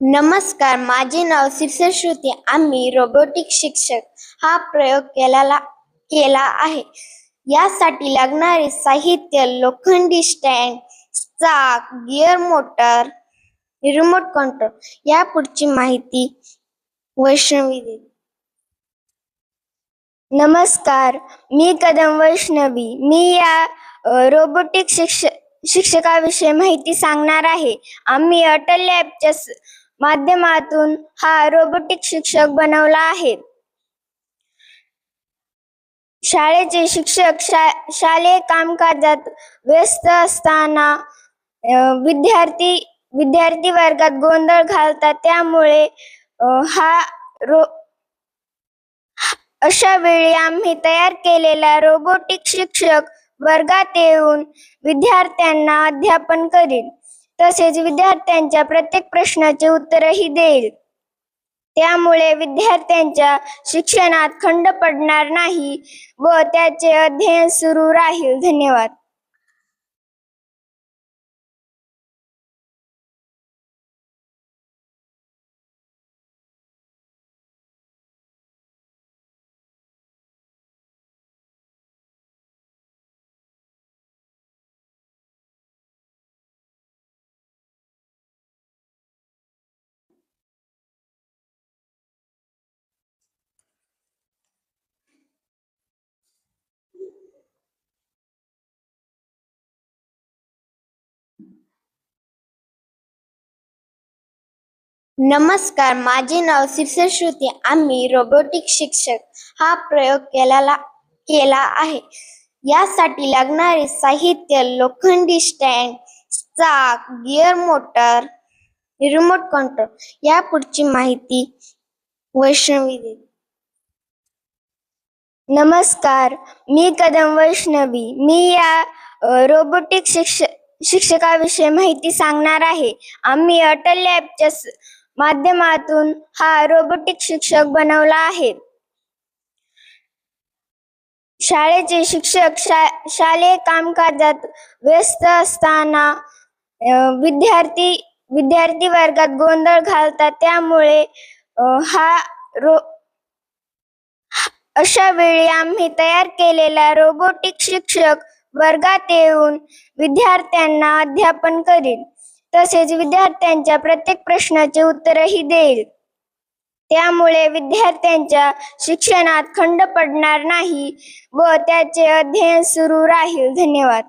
नमस्कार, माझे नाव श्रुती. आम्ही रोबोटिक शिक्षक हा प्रयोग केला आहे. यासाठी लागणारे साहित्य: लोखंडी स्टँड, चाक, गिअर मोटर, रिमोट कंट्रोल. या पुढची माहिती वैष्णवी देईल. नमस्कार, मी कदम वैष्णवी. मी या रोबोटिक शिक्षकाविषयी माहिती सांगणार आहे. आम्ही अटल लॅबच्या माध्यमातून हा रोबोटिक शिक्षक बनवला आहे. शाळेचे शिक्षक शालेय कामकाजात व्यस्त असताना विद्यार्थी वर्गात गोंधळ घालतात. त्यामुळे अशा वेळी आम्ही तयार केलेला रोबोटिक शिक्षक वर्गात येऊन विद्यार्थ्यांना अध्यापन करेल. तसेच विद्यार्थ्यांच्या प्रत्येक प्रश्नाचे उत्तरही देईल. त्यामुळे विद्यार्थ्यांच्या शिक्षणात खंड पडणार नाही व त्याचे अध्ययन सुरू राहील. धन्यवाद. नमस्कार, माझे नाव श्रुती. आम्ही रोबोटिक शिक्षक हा प्रयोग केला आहे. यासाठी लागणारे साहित्य: लोखंडी स्टँड, चाक, गिअर मोटर, रिमोट कंट्रोल. या पुढची माहिती वैष्णवी देईल. नमस्कार, मी कदम वैष्णवी. मी या रोबोटिक शिक्षकाविषयी माहिती सांगणार आहे. आम्ही अटल लॅबच्या माध्यमातून हा रोबोटिक शिक्षक बनवला आहे. शाळेचे शिक्षक शालेय कामकाजात व्यस्त असताना विद्यार्थी वर्गात गोंधळ घालतात. त्यामुळे अशा वेळी आम्ही तयार केलेला रोबोटिक शिक्षक वर्गात येऊन विद्यार्थ्यांना अध्यापन करेल. तसेच विद्यार्थ्यांच्या प्रत्येक प्रश्नाचे उत्तरही देईल. त्यामुळे विद्यार्थ्यांच्या शिक्षणात खंड पडणार नाही व त्याचे अध्ययन सुरू राहील. धन्यवाद.